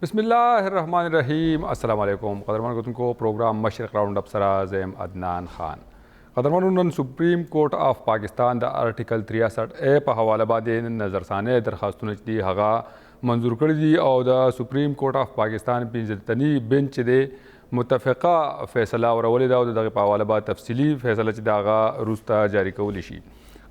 बिस्मिल्लाहिर्रहमानिर्रहीम। अस्सलाम वालेकुम। क़दरमन को प्रोग्राम मशरक़ राउंड अप सराज़ेम अदनान ख़ान क़दरमन supreme court of Pakistan the article 63 A पर हवाला बाद नज़रसाने दरखास्तों दी हगा मंजूर कर दी और the supreme court of Pakistan पिंजतनी बेंच दे मुतफ़क़ा फ़ैसला और अवल दाऊद हवाला बाद तफसीली फ़ैसला दागा रुस्ता जारी कौली शी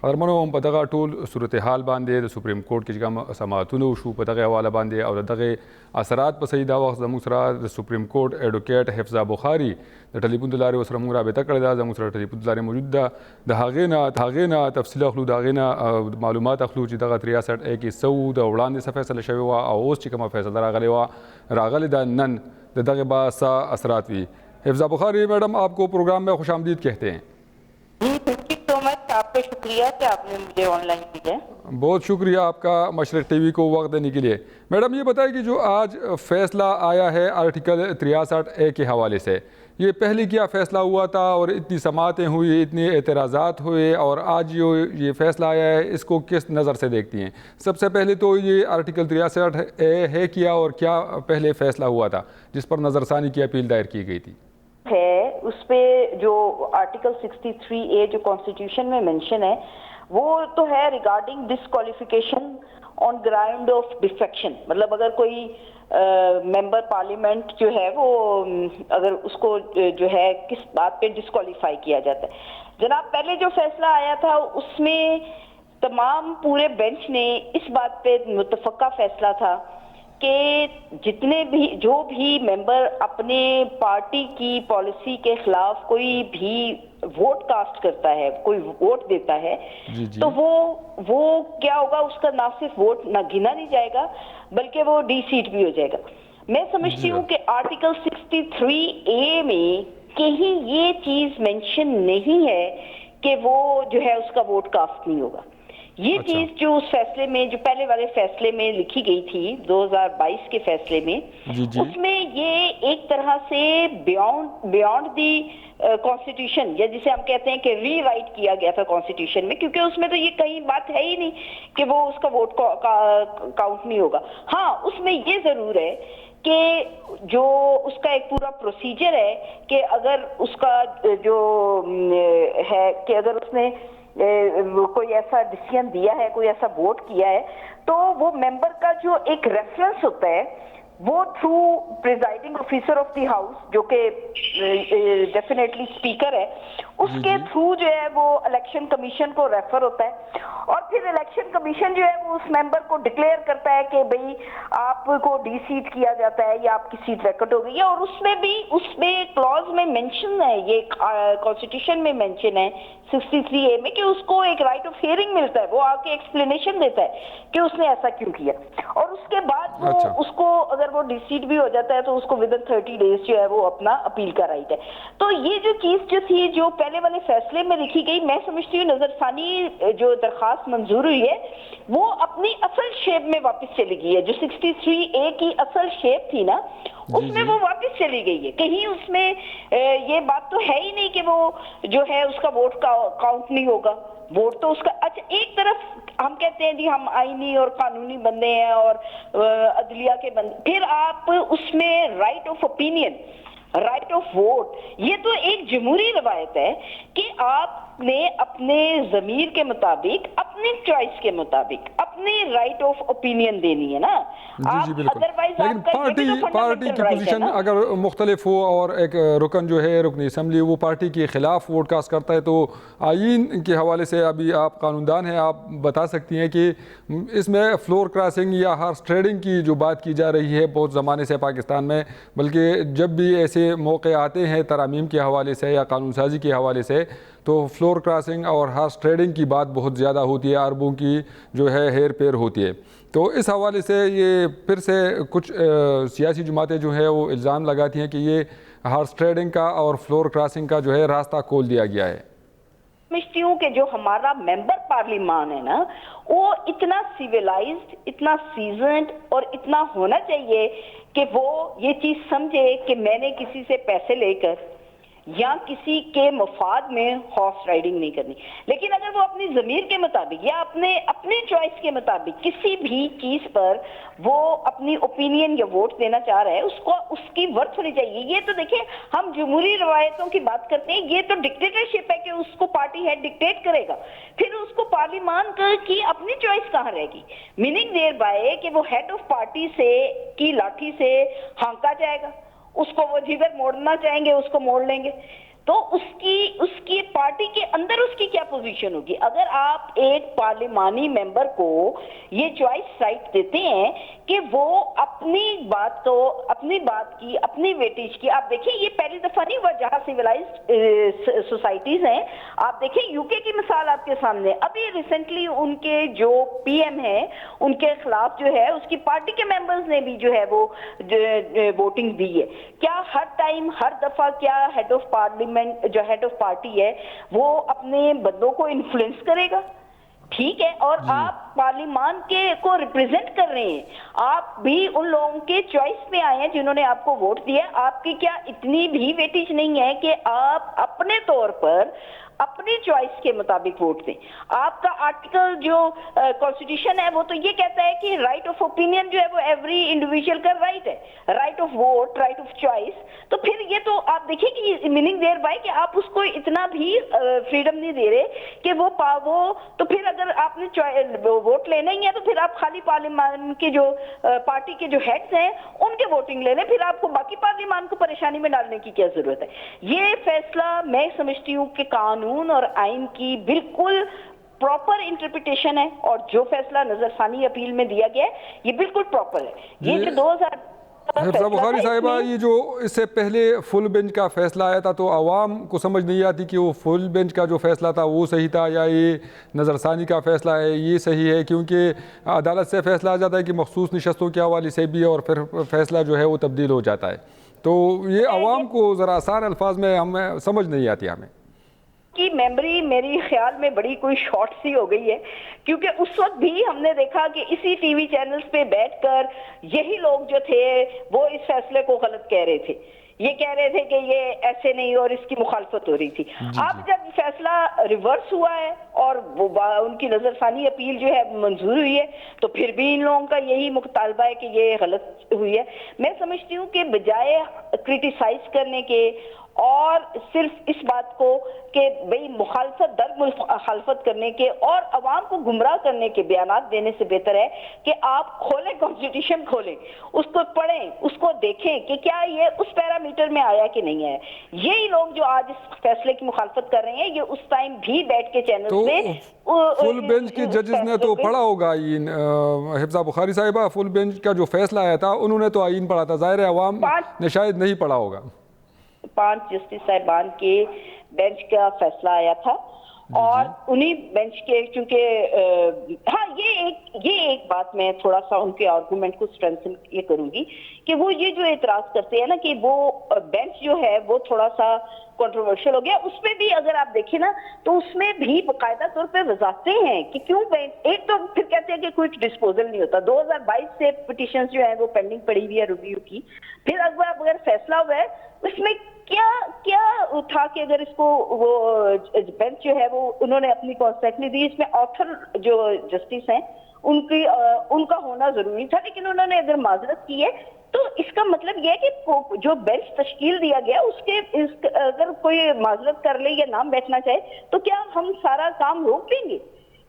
क़दरमनो हम पदगा टोल सूरत हाल बांधे सुप्रीम कोर्ट के जगह समातुन शू पदगे हवाला बांधे और दगे असरात पर सही दावा जमुसरा supreme court advocate Hifza Bukhari the telephone दुलारे वसर मुंगरा बेता कर दा जमुसरा टेलीफोन दुलारे मौजूद दा धागेना तफसील अखलू दागेना मालूमात अखलू ची दगा 63 ए की सऊद उड़ान से फैसला शवे वा और चिकमा फैसला रागले दा नन दगे बासा असरात भी। हिफ्ज़ा बुखारी मैडम, आपको प्रोग्राम में खुशामदीद कहते हैं। आपका शुक्रिया कि आपने मुझे ऑनलाइन किया। बहुत शुक्रिया आपका मशरक़ टीवी को वक्त देने के लिए। मैडम, ये बताइए कि जो आज फैसला आया है आर्टिकल 63 ए के हवाले से, ये पहले क्या फ़ैसला हुआ था और इतनी समातें हुई, इतने एतराज़ात हुए, और आज जो ये फ़ैसला आया है इसको किस नज़र से देखती हैं? सबसे पहले तो ये आर्टिकल 63 ए है क्या, और क्या पहले फ़ैसला हुआ था जिस पर नज़रसानी की अपील दायर की गई थी? है उस पे जो आर्टिकल 63 ए जो कॉन्स्टिट्यूशन में मेंशन है वो तो है regarding disqualification on ground of defection. मतलब अगर कोई मेंबर पार्लियामेंट जो है वो अगर उसको जो है किस बात पे डिस्क्वालीफाई किया जाता है। जनाब, पहले जो फैसला आया था उसमें तमाम पूरे बेंच ने इस बात पे मुतफ़क़ा फैसला था कि जितने भी जो भी मेंबर अपने पार्टी की पॉलिसी के खिलाफ कोई भी वोट कास्ट करता है, कोई वोट देता है, तो वो क्या होगा, उसका ना सिर्फ वोट ना गिना नहीं जाएगा बल्कि वो डी-सीट भी हो जाएगा। मैं समझती हूँ कि आर्टिकल 63 ए में कहीं ये चीज मेंशन नहीं है कि वो जो है उसका वोट कास्ट नहीं होगा। ये चीज जो उस फैसले में, जो पहले वाले फैसले में लिखी गई थी 2022 के फैसले में, उसमें ये एक तरह से बियॉन्ड दी कॉन्स्टिट्यूशन, या जिसे हम कहते हैं कि रीराइट किया गया था कॉन्स्टिट्यूशन में, क्योंकि उसमें तो ये कहीं बात है ही नहीं कि वो उसका वोट काउंट नहीं होगा। हाँ, उसमें ये जरूर है कि जो उसका एक पूरा प्रोसीजर है कि अगर उसका जो है कि अगर उसने कोई ऐसा डिसीजन दिया है, कोई ऐसा वोट किया है, तो वो मेंबर का जो एक रेफरेंस होता है वो through presiding officer of the house, जो कि डेफिनेटली स्पीकर है, उसके थ्रू जो है वो इलेक्शन कमीशन को रेफर होता है, और फिर इलेक्शन कमीशन जो है वो उस मेंबर को डिक्लेयर करता है कि भाई आपको डी सीट किया जाता है या आपकी सीट वैकेंट हो गई है। और उसमें क्लॉज में मेंशन है, ये कॉन्स्टिट्यूशन में मेंशन है 63 ए में, कि उसको एक राइट ऑफ हियरिंग मिलता है, वो आके एक्सप्लेनेशन देता है कि उसने ऐसा क्यों किया, और उसके बाद वो उसको अगर वो डिसीट भी हो जाता है तो उसको विदिन 30 डेज जो है वो अपना अपील का राइट है। तो ये जो चीज जो थी जो पहले वाले फैसले में लिखी गई, मैं समझती हूँ नजरसानी जो दरखास्त मंजूर हुई है वो अपनी असल शेप में वापस चली गई है। जो 63 ए की असल शेप थी ना, उसमें वो वापस चली गई है। कहीं उसमें ये बात तो है ही नहीं कि वो जो है उसका वोट का काउंट नहीं होगा। वोट तो उसका, अच्छा, एक तरफ हम कहते हैं जी हम आईनी और कानूनी बंदे हैं और अदलिया के बंदे, फिर आप उसमें right of opinion, right of vote, ये तो एक जमहूरी रवायत है कि आपने अपने ज़मीर के मुताबिक, अपनी चॉइस के मुताबिक अपनी राइट ऑफ ओपिनियन देनी है ना। जी बिल्कुल, लेकिन पार्टी की पोजीशन अगर मुख्तलिफ हो और एक रुकन जो है रुकन असम्बली वो पार्टी के खिलाफ वोट कास्ट करता है, तो आईन के हवाले से अभी आप कानूनदान हैं, आप बता सकती हैं कि इसमें फ्लोर क्रॉसिंग या हॉर्स ट्रेडिंग की जो बात की जा रही है बहुत ज़माने से पाकिस्तान में, बल्कि जब भी ऐसे मौके आते हैं तरामीम के हवाले से या कानून साजी के हवाले से, तो फ्लोर क्रॉसिंग और हॉर्स ट्रेडिंग की बात बहुत ज़्यादा होती है, अरबों की जो है हेर फेर होती है। तो इस हवाले से ये फिर से कुछ सियासी जमातें जो है वो इल्ज़ाम लगाती हैं कि ये हॉर्स ट्रेडिंग का और फ्लोर क्रॉसिंग का जो है रास्ता खोल दिया गया है। समझती हूँ कि जो हमारा मेंबर पार्लियामान है ना, वो इतना सिविलाइज्ड, इतना सीजन्ड और इतना होना चाहिए कि वो ये चीज समझे कि मैंने किसी से पैसे लेकर या किसी के मफाद में हॉर्स राइडिंग नहीं करनी। लेकिन अगर वो अपनी जमीर के मुताबिक या अपने चॉइस के मुताबिक किसी भी चीज पर वो अपनी ओपिनियन या वोट देना चाह रहा है, उसको उसकी वर्थ होनी चाहिए। ये तो देखिए, हम जमहूरी रवायतों की बात करते हैं, ये तो डिक्टेटरशिप है कि उसको पार्टी हेड डिक्टेट करेगा, फिर उसको पार्लियामान की अपनी चॉइस कहाँ रहेगी। मीनिंग देयर बाय कि वो हेड ऑफ पार्टी से की लाठी से हाँका जाएगा, उसको वो जिधर मोड़ना चाहेंगे उसको मोड़ लेंगे। तो उसकी पार्टी के अंदर उसकी क्या पोजीशन होगी। अगर आप एक पार्लिमानी मेंबर को ये चॉइस राइट देते हैं कि वो अपनी बात की अपनी वेटेज की, आप देखिए ये पहली दफा नहीं हुआ जहां सिविलाइज्ड सोसाइटीज हैं। आप देखिए यूके की मिसाल आपके सामने, अभी रिसेंटली उनके जो पीएम है उनके खिलाफ जो है उसकी पार्टी के मेंबर्स ने भी जो है वो वोटिंग दी है। क्या हर टाइम हर दफा क्या हेड ऑफ पार्लियामेंट जो हेड ऑफ पार्टी है वो अपने बंदों को इन्फ्लुएंस करेगा? ठीक है, और आप पार्लियामान के को रिप्रेजेंट कर रहे हैं, आप भी उन लोगों के चॉइस में आए हैं जिन्होंने आपको वोट दिया। आपकी क्या इतनी भी वेटेज नहीं है कि आप अपने तौर पर अपनी चॉइस के मुताबिक वोट दें? आपका आर्टिकल जो कॉन्स्टिट्यूशन है वो तो ये कहता है कि राइट ऑफ ओपिनियन जो है वो एवरी इंडिविजुअल का राइट है, right of vote, right of choice. तो फिर ये तो आप देखिए कि मीनिंग देयर बाय कि आप उसको इतना भी फ्रीडम नहीं दे रहे कि वो तो फिर अगर आपने वोट लेना ही है तो फिर आप खाली पार्लियामान के जो पार्टी के जो हेड्स हैं उनके वोटिंग ले लें, फिर आपको बाकी पार्लियामान को परेशानी में डालने की क्या जरूरत है। ये फैसला मैं समझती हूँ कि कानून और आइन की बिल्कुल प्रॉपर इंटरप्रिटेशन है, और जो फैसला नजरसानी अपील में दिया गया है ये बिल्कुल प्रॉपर है। ये जो 2000 हिफ्जा बुखारी साहिबा, ये जो इससे पहले फुल बेंच का फैसला आया था तो आवाम को समझ नहीं आती कि वो फुल बेंच का जो फैसला था वो सही था या ये नज़रसानी का फैसला है ये सही है, क्योंकि अदालत से फैसला आ जाता है कि मखसूस नशस्तों के हवाले से भी, और फिर फैसला जो है वो तब्दील हो जाता है। तो ये आवाम को ज़रा आसान अल्फाज में हमें समझ नहीं आती। हमें की मेमोरी मेरी ख्याल में बड़ी कोई शॉर्ट सी हो गई है, क्योंकि उस वक्त भी हमने देखा कि इसी टीवी चैनल्स पे बैठकर यही लोग जो थे वो इस फैसले को गलत कह रहे थे, ये कह रहे थे कि ये ऐसे नहीं, और इसकी मुखालफत हो रही थी। अब जब फैसला रिवर्स हुआ है और उनकी नजरसानी अपील जो है मंजूर हुई है, तो फिर भी इन लोगों का यही मुतालबा है कि ये गलत हुई है। मैं समझती हूँ कि बजाय क्रिटिसाइज करने के और सिर्फ इस बात को कि भाई मुखालफत दर मुखालफत करने के और अवाम को गुमराह करने के बयानात देने से बेहतर है कि आप खोलें, कॉन्स्टिट्यूशन खोलें, उसको पढ़ें, उसको देखें कि क्या ये उस पैरामीटर में आया कि नहीं आया। यही लोग जो आज इस फैसले की मुखालफत कर रहे हैं ये उस टाइम भी बैठ के चैनल पे फुल बेंच के जजेस ने तो पढ़ा होगा आईन। हिफ्जा बुखारी साहिबा, फुल बेंच का जो फैसला आया था उन्होंने तो आईन पढ़ा था, जाहिर है अवाम ने शायद नहीं पढ़ा होगा। 5 जस्टिस साहिबान के बेंच का फैसला आया था और उन्हीं बेंच के, चूंकि हाँ ये एक बात मैं थोड़ा सा उनके आर्गुमेंट को स्ट्रेंथन ये करूंगी कि वो ये जो एतराज करते हैं ना कि वो बेंच जो है वो थोड़ा सा कंट्रोवर्शियल हो गया, उसमें भी अगर आप देखें ना तो उसमें भी बाकायदा तौर पे वजाते हैं कि क्यों बेंच, एक तो फिर कहते हैं कि क्विक डिस्पोजल नहीं होता, 2022 से पिटीशंस जो है वो पेंडिंग पड़ी हुई है रिव्यू की, फिर अगर फैसला हुआ है उसमें क्या उठा के अगर इसको वो बेंच जो है वो उन्होंने अपनी कॉन्सेप्ट दी, इसमें ऑथर जो जस्टिस हैं उनका होना जरूरी था, लेकिन उन्होंने अगर माजरत की है तो इसका मतलब यह है कि जो बेंच तश्कील दिया गया उसके अगर कोई माजरत कर ले या नाम बैठना चाहे तो क्या हम सारा काम रोक देंगे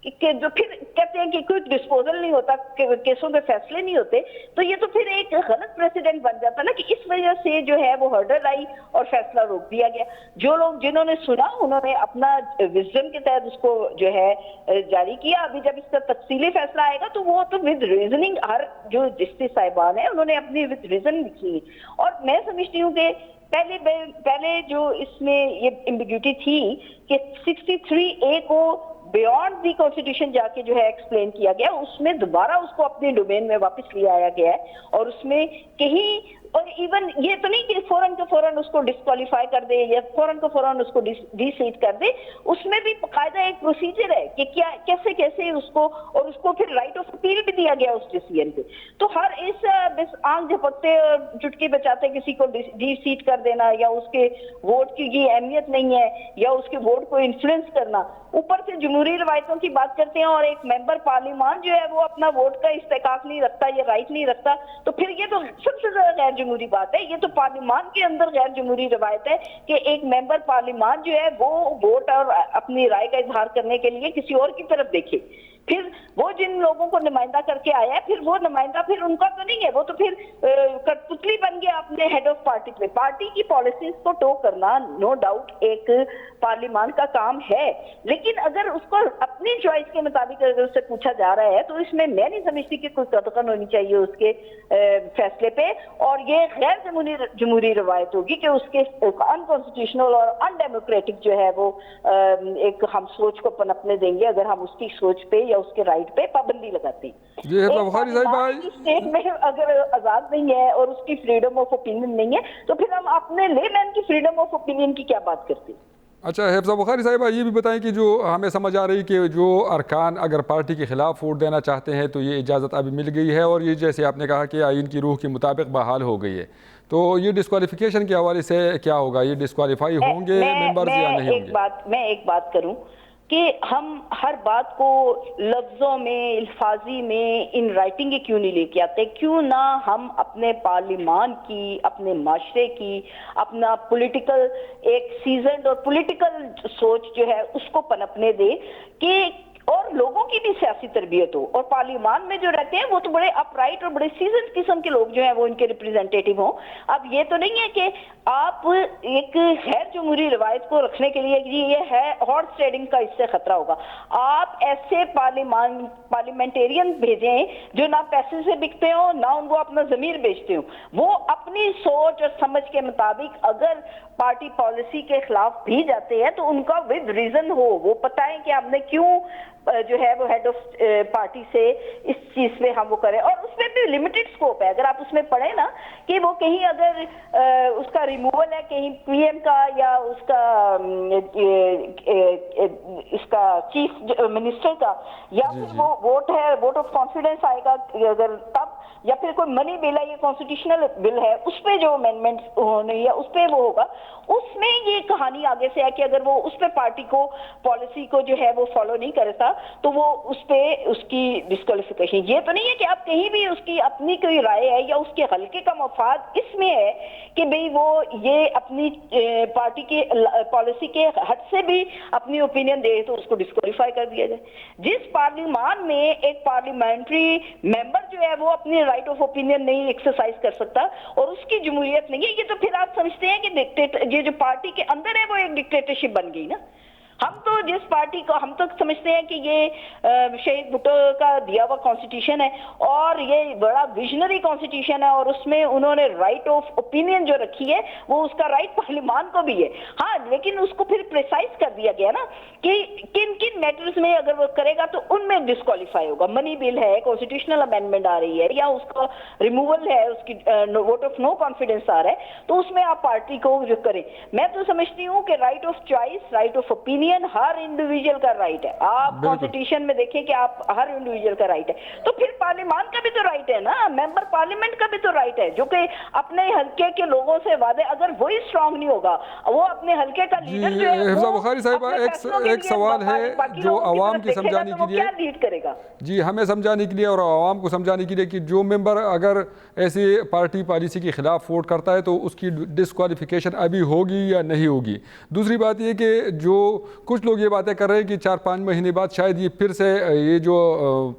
कि जो फिर कहते हैं कि क्विक डिस्पोजल नहीं होता, केसों पे फैसले नहीं होते, तो ये तो फिर एक गलत प्रेसिडेंट बन जाता ना कि इस वजह से जो है वो हर्डल आई और फैसला रोक दिया गया। जो लोग जिन्होंने सुना उन्होंने अपना विजडम के तहत उसको जो है जारी किया। अभी जब इसका तफसीली फैसला आएगा तो वो तो विद रीजनिंग, हर जो जस्टिस साहिबान है उन्होंने अपनी विद रीजन लिखी, और मैं समझती हूँ कि पहले जो इसमें ये एम्बिग्यूटी थी कि 63A को बियॉन्ड दी कॉन्स्टिट्यूशन जाके जो है एक्सप्लेन किया गया, उसमें दोबारा उसको अपने डोमेन में वापस ले आया गया है, और उसमें कहीं, और इवन ये तो नहीं कि फौरन के फौरन उसको डिस्क्वालीफाई कर दे या फौरन के फौरन उसको डिसीट कर दे, उसमें भी बाकायदा एक प्रोसीजर है कि क्या कैसे कैसे उसको, और उसको फिर राइट ऑफ अपील भी दिया गया उस डिसीजन पे। तो हर इस आंख झपकते और चुटकी बचाते किसी को डिसीट कर देना या उसके वोट की ये अहमियत नहीं है या उसके वोट को इन्फ्लुएंस करना, ऊपर से जमहूरी रवायतों की बात करते हैं और एक मेंबर पार्लियामान जो है वो अपना वोट का इस्तेकाक नहीं रखता, ये राइट नहीं रखता, तो फिर ये तो सबसे ज्यादा गैर जमहूरी बात है। ये तो पार्लियामान के अंदर गैर जमहूरी रवायत है कि एक मेंबर पार्लियामान जो है वो वोट और अपनी राय का इजहार करने के लिए किसी और की तरफ देखे। फिर वो जिन लोगों को नुमाइंदा करके आया है, फिर वो नुमाइंदा फिर उनका तो नहीं है, वो तो फिर कठपुतली बन गया अपने हेड ऑफ पार्टी पे। पार्टी की पॉलिसीज को टो करना नो डाउट एक पार्लियामान का काम है, लेकिन अगर उसको अपनी चॉइस के मुताबिक अगर उससे पूछा जा रहा है तो इसमें मैं नहीं समझती कि कोई कदकन होनी चाहिए उसके फैसले पे, और ये गैर जमहूरी रवायत होगी कि उसके अनकॉन्स्टिट्यूशनल और अनडेमोक्रेटिक जो है वो एक हम सोच को पनपने देंगे अगर हम उसकी सोच पे या उसके राइट पे पाबंदी लगाते हैं। स्टेट में अगर आजाद नहीं है और उसकी फ्रीडम ऑफ ओपिनियन नहीं है तो फिर हम अपने लेमैन की फ्रीडम ऑफ ओपिनियन की क्या बात करते हैं। अच्छा हिफ्ज़ा बुखारी साहिबा, ये भी बताएं कि जो हमें समझ आ रही कि जो अरकान अगर पार्टी के ख़िलाफ़ वोट देना चाहते हैं तो ये इजाज़त अभी मिल गई है और ये जैसे आपने कहा कि आइन की रूह के मुताबिक बहाल हो गई है, तो ये डिस्क्वालिफिकेशन के हवाले से क्या होगा? ये डिस्क्वालीफाई होंगे मेंबर्स या नहीं होंगे? मैं एक बात करूं कि हम हर बात को लफ्जों में, अल्फाजी में, इन राइटिंग क्यों नहीं लेके आते? क्यों ना हम अपने पार्लियामान की, अपने माशरे की, अपना पॉलिटिकल एक सीजन और पॉलिटिकल सोच जो है उसको पनपने दे कि और लोगों की भी सियासी तरबियत हो, और पार्लियामान में जो रहते हैं वो तो बड़े अपराइट और बड़े सीजन किस्म के लोग जो हैं वो इनके रिप्रेजेंटेटिव हों। अब ये तो नहीं है कि आप एक गैर जमहूरी रवायत को रखने के लिए ये है हॉर्स ट्रेडिंग का इससे खतरा होगा। आप ऐसे पार्लियामेंटेरियन भेजें जो ना पैसे से बिकते हो ना उनको अपना जमीर बेचते हो, वो अपनी सोच और समझ के मुताबिक अगर पार्टी पॉलिसी के खिलाफ भी जाते हैं तो उनका विद रीजन हो, वो पता है कि हमने क्यों जो है वो हेड ऑफ पार्टी से इस चीज पे हम वो करें, और उसमें भी लिमिटेड स्कोप है। अगर आप उसमें पढ़े ना कि वो कहीं अगर उसका रिमूवल है कहीं पीएम का या उसका इसका चीफ मिनिस्टर का, या फिर वो वोट है, वोट ऑफ कॉन्फिडेंस आएगा अगर तब, या फिर कोई मनी बिल है, ये कॉन्स्टिट्यूशनल बिल है, उस पे जो अमेंडमेंट होने या उस पे वो होगा, उसमें ये कहानी आगे से है कि अगर वो उस पे पार्टी को पॉलिसी को जो है वो फॉलो नहीं करता तो वो उस पे उसकी डिस्क्वालिफिकेशन। ये तो नहीं है कि आप कहीं भी उसकी अपनी कोई राय है या उसके हल्के का मफाद इसमें है कि भाई वो ये अपनी पार्टी के पॉलिसी के हद से भी अपनी ओपिनियन दे तो उसको डिस्क्वालीफाई कर दिया जाए। जिस पार्लियामान में एक पार्लियामेंट्री मेंबर जो है वो अपनी राइट ऑफ ओपिनियन नहीं एक्सरसाइज कर सकता और उसकी जमहूरियत नहीं है, ये तो फिर आप समझते हैं कि डिक्टेटर, ये जो पार्टी के अंदर है वो एक डिक्टेटरशिप बन गई ना। हम तो जिस पार्टी को हम तो समझते हैं कि ये शहीद भुट्टो का दिया हुआ कॉन्स्टिट्यूशन है और ये बड़ा विजनरी कॉन्स्टिट्यूशन है और उसमें उन्होंने राइट ऑफ ओपिनियन जो रखी है वो उसका राइट पार्लियामान को भी है। हाँ, लेकिन उसको फिर प्रिसाइज कर दिया गया ना कि किन किन मैटर्स में अगर वो करेगा तो उनमें डिस्क्वालीफाई होगा। मनी बिल है, कॉन्स्टिट्यूशनल अमेंडमेंट आ रही है या उसका रिमूवल है, उसकी वोट ऑफ नो कॉन्फिडेंस आ रहा है, तो उसमें आप पार्टी को जो करें। मैं तो समझती हूँ कि right of choice, right of opinion her individual का राइट है। आप कॉन्स्टिट्यूशन में देखें कि आप हर इंडिविजुअल का राइट है, तो फिर पार्लियामान का भी तो राइट है ना, मेंबर पार्लियामेंट का भी तो राइट है जो कि अपने हल्के के लोगों से वादे, अगर वही स्ट्रांग नहीं होगा, वो अपने हल्के का लीडर जो है हिफ्ज़ा बुखारी साहिबा, एक सवाल है जो आवाम की समझाने के लिए, क्या लीड करेगा जी हमें समझाने के लिए और आवाम को समझाने के लिए कि जो मेंबर अगर ऐसी पार्टी पॉलिसी के खिलाफ वोट करता है तो उसकी डिस्क्वालिफिकेशन अभी होगी या नहीं होगी। दूसरी बात ये कि जो कुछ लोग ये बातें कर रहे हैं कि 4-5 महीने बाद शायद ये फिर से ये जो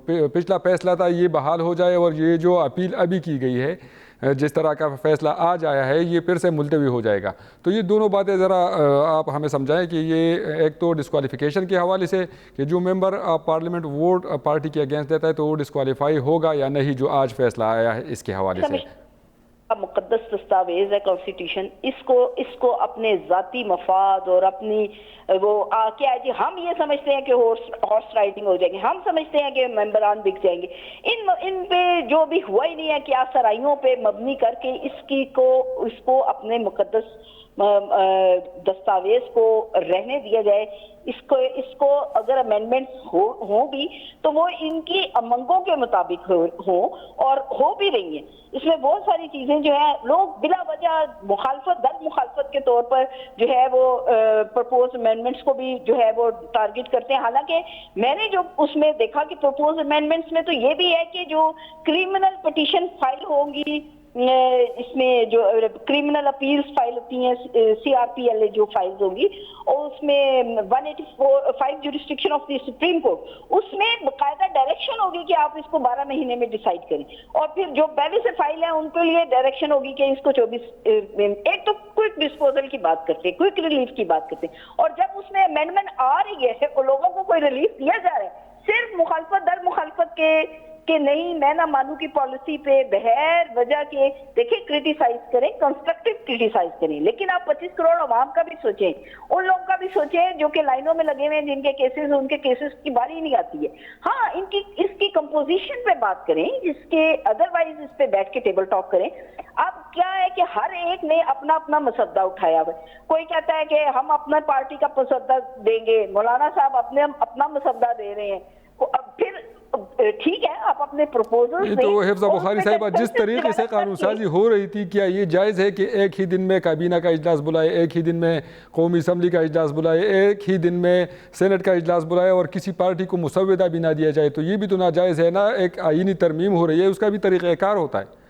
पिछला फैसला था ये बहाल हो जाए और ये जो अपील अभी की गई है, जिस तरह का फैसला आज आया है, ये फिर से मुलतवी हो जाएगा। तो ये दोनों बातें ज़रा आप हमें समझाएं कि ये एक तो डिस्क्वालिफिकेशन के हवाले से कि जो मेंबर पार्लियामेंट वोट पार्टी के अगेंस्ट देता है तो वो डिस्क्वालीफाई होगा या नहीं, जो आज फैसला आया है इसके हवाले से। मुकद्दस दस्तावेज है कॉन्स्टिट्यूशन, इसको अपने जाती मफाद और अपनी वो क्या है जी, हम ये समझते हैं कि हॉर्स राइडिंग हो जाएगी, हम समझते हैं कि मेंबरान बिक जाएंगे, इन पे जो भी हुआ ही नहीं है, क्या सराइयों पे मबनी करके इसको अपने मुकद्दस दस्तावेज को रहने दिया जाए। इसको अगर अमेंडमेंट्स हो भी तो वो इनकी उमंगों के मुताबिक हो और हो भी रही हैं। इसमें बहुत सारी चीजें जो है लोग बिला वजह मुखालफत के तौर पर जो है वो प्रपोज अमेंडमेंट्स को भी जो है वो टारगेट करते हैं। हालांकि मैंने जो उसमें देखा कि प्रपोज अमेंडमेंट्स में तो ये भी है कि जो क्रिमिनल पिटीशन फाइल होंगी, इसमें जो क्रिमिनल अपील्स फाइल होती हैं CRPLA जो फाइल्स होगी, और उसमें 185 jurisdiction of the supreme court, उसमें बाकायदा डायरेक्शन होगी कि आप इसको 12 महीने में डिसाइड करें, और फिर जो पहले से फाइल है उनके लिए डायरेक्शन होगी कि इसको 24 एक तो क्विक डिस्पोजल की बात करते हैं, क्विक रिलीफ की बात करते हैं, और जब उसमें अमेंडमेंट आ रही है तो लोगों को कोई रिलीफ दिया जा रहा है सिर्फ मुखालफत दर मुखालफत के नहीं, मैं ना मानू की पॉलिसी पे बगैर वजह के देखिए क्रिटिसाइज करें, कंस्ट्रक्टिव क्रिटिसाइज करें, लेकिन आप 25 करोड़ अवाम का भी सोचें, उन लोगों का भी सोचें जो कि लाइनों में लगे हुए हैं, जिनके केसेस उनके केसेस की बारी ही नहीं आती है। हाँ, इसकी कंपोजिशन पे बात करें, इसके अदरवाइज इस पे बैठ के टेबल टॉक करें। अब क्या है कि हर एक ने अपना अपना मसद्दा उठाया हुआ है। कोई कहता है कि हम अपना पार्टी का मसद्दा देंगे, मौलाना साहब अपना मसद्दा दे रहे हैं, अब फिर ठीक है आप अपने प्रपोजल ये तो हिफ्ज़ा बुखारी साहिबा जिस तरीके से कानून साजी हो रही थी, क्या ये जायज़ है कि एक ही दिन में काबीना का इजलास बुलाए, एक ही दिन में कौमी असम्बली का इजलास बुलाए, एक ही दिन में सेनेट का इजलास बुलाए और किसी पार्टी को मुसव्वदा भी ना दिया जाए? तो ये भी तो नाजायज़ है ना। एक आईनी तरमीम हो रही है, उसका भी तरीक़ाकार होता है।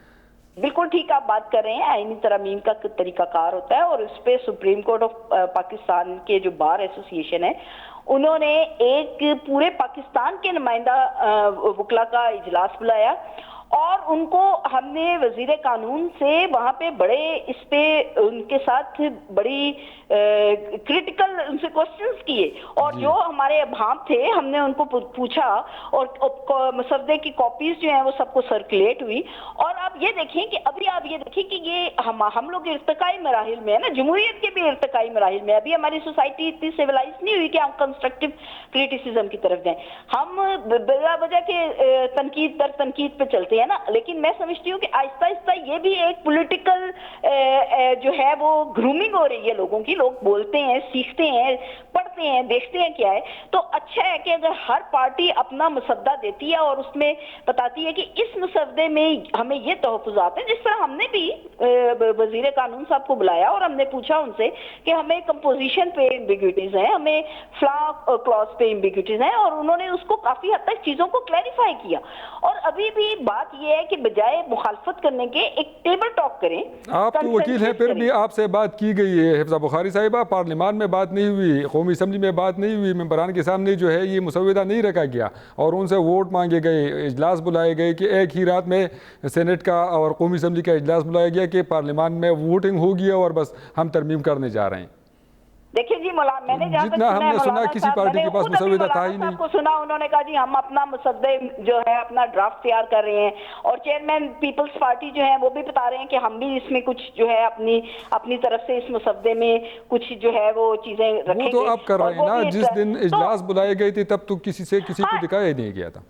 बिल्कुल ठीक आप बात कर रहे हैं, आईनी तरमीम का तरीकाकार होता है, और इस पे सुप्रीम कोर्ट ऑफ पाकिस्तान के जो बार एसोसिएशन है उन्होंने एक पूरे पाकिस्तान के नुमाइंदा वकला का इजलास बुलाया, और उनको हमने वजीर कानून से वहां पे बड़े इस पे उनके साथ बड़ी क्रिटिकल उनसे क्वेश्चंस किए, और जो हमारे अभाम थे हमने उनको पूछा, और मसौदे की कॉपीज जो है वो सबको सर्कुलेट हुई। और अब ये देखें कि अभी आप ये देखें कि ये हम लोग इर्तिकाई मराहिल में है ना, जमहूरियत के भी इर्तिकाई मराहिल में। अभी हमारी सोसाइटी इतनी सिविलाइज नहीं हुई कि हम कंस्ट्रक्टिव क्रिटिसिज्म की तरफ जाएं, हम बिला वजह के तनकीद पर तनकीद पे चलते हैं ना। लेकिन मैं समझती हूँ कि आहिस्ता आहिस्ता ये भी एक पॉलिटिकल जो है वो ग्रूमिंग हो रही है लोगों की। लोग बोलते हैं, सीखते हैं, पढ़ते हैं, देखते हैं क्या है। तो अच्छा है कि अगर हर पार्टी अपना मसद्दा देती है और उसमें बताती है कि इस मसद्दे में हमें ये तहफ़्फ़ुज़ात हैं, जिस तरह हमने भी वज़ीर कानून साहब को बुलाया और हमने पूछा उनसे कि हमें कंपोजिशन पे एम्बिग्यूटीज हैं, हमें फ्ला क्लॉज पे एम्बिग्यूटीज हैं, और उन्होंने उसको काफी हद तक चीजों को क्लैरिफाई किया। और अभी भी बात यह है कि बजाय मुखालफत करने के एक टेबल टॉक करें। आप तो वकील हैं, फिर भी आपसे बात की गई है हिफ्ज़ा बुखारी साहिबा, पार्लियामान में बात नहीं हुई, कौमी असम्बली में बात नहीं हुई, मेंबरान के सामने जो है ये मुसव्वदा नहीं रखा गया और उनसे वोट मांगे गए, इजलास बुलाए गए कि एक ही रात में सेनेट का और कौमी असम्बली का इजलास बुलाया गया कि पार्लियामान में वोटिंग होगी और बस हम तरमीम करने जा रहे हैं। देखिए जी, मैंने जितना हमने सुना किसी पार्टी के पास मुसव्वदा था ही नहीं। को सुना, उन्होंने कहा जी हम अपना मुसद्दे जो है अपना ड्राफ्ट तैयार कर रहे हैं, और चेयरमैन पीपल्स पार्टी जो है वो भी बता रहे हैं कि हम भी इसमें कुछ जो है अपनी तरफ से इस मुसद्दे में कुछ जो है वो चीजें रखेंगे। वो तो आप कर रहे हैं ना, जिस दिन इजलास बुलाए गए थे तब तो किसी को दिखाया ही नहीं गया था।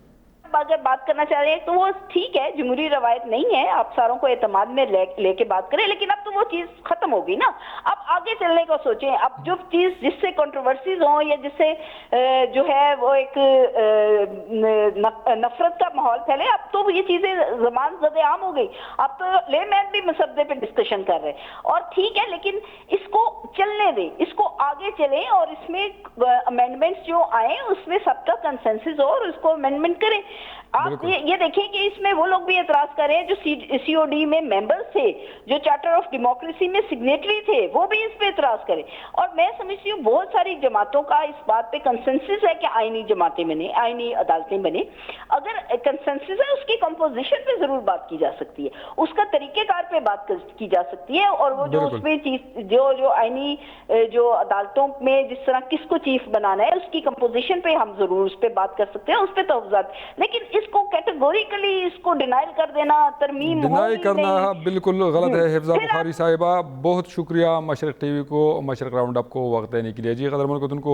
अगर बात करना चाह रहे हैं तो वो ठीक है, जमहूरी रवायत नहीं है, आप सारों को एतमाद में लेके बात करें, लेकिन अब तो वो चीज खत्म हो गई ना। अब आगे चलने को सोचें। अब जो चीज जिससे कंट्रोवर्सीज हो या जिससे जो है वो एक नफरत का माहौल फैले, अब तो ये चीजें ज़बान ज़द-ए-आम हो गई। अब तो लेमैन भी मसद्दे पे डिस्कशन कर रहे हैं, और ठीक है, लेकिन इसको चलने दें, इसको आगे चलें, और इसमें अमेंडमेंट्स जो आए उसमें सबका कंसेंसस हो और उसको अमेंडमेंट करें। आप ये देखें कि इसमें वो लोग भी एतराज कर रहे हैं जो COD में मेंबर्स थे, जो चार्टर ऑफ डेमोक्रेसी में सिग्नेटरी थे, वो भी इस पे एतराज करें। और मैं समझती हूँ बहुत सारी जमातों का इस बात पे कंसेंसस है कि आईनी जमातें बने, आईनी अदालतें बने। अगर कंसेंसस है उसकी कंपोजिशन पे जरूर बात की जा सकती है, उसका तरीकेकार पे बात की जा सकती है, और वो जो उसमें चीज जो आईनी जो अदालतों में जिस तरह किसको चीफ बनाना है उसकी कंपोजिशन पे हम जरूर उस पर बात कर सकते हैं, उस पर तहफ़्फ़ुज़ात। लेकिन इसको कैटेगोरिकली इसको डिनाइल कर देना, तरमीम डिनाई होगी करना नहीं। बिल्कुल गलत है। हिफ्जा फिर बुखारी साहिबा, बहुत शुक्रिया मशरक टीवी को, मशरक राउंड अप को वक्त देने के लिए। जी कदरमन को तुमको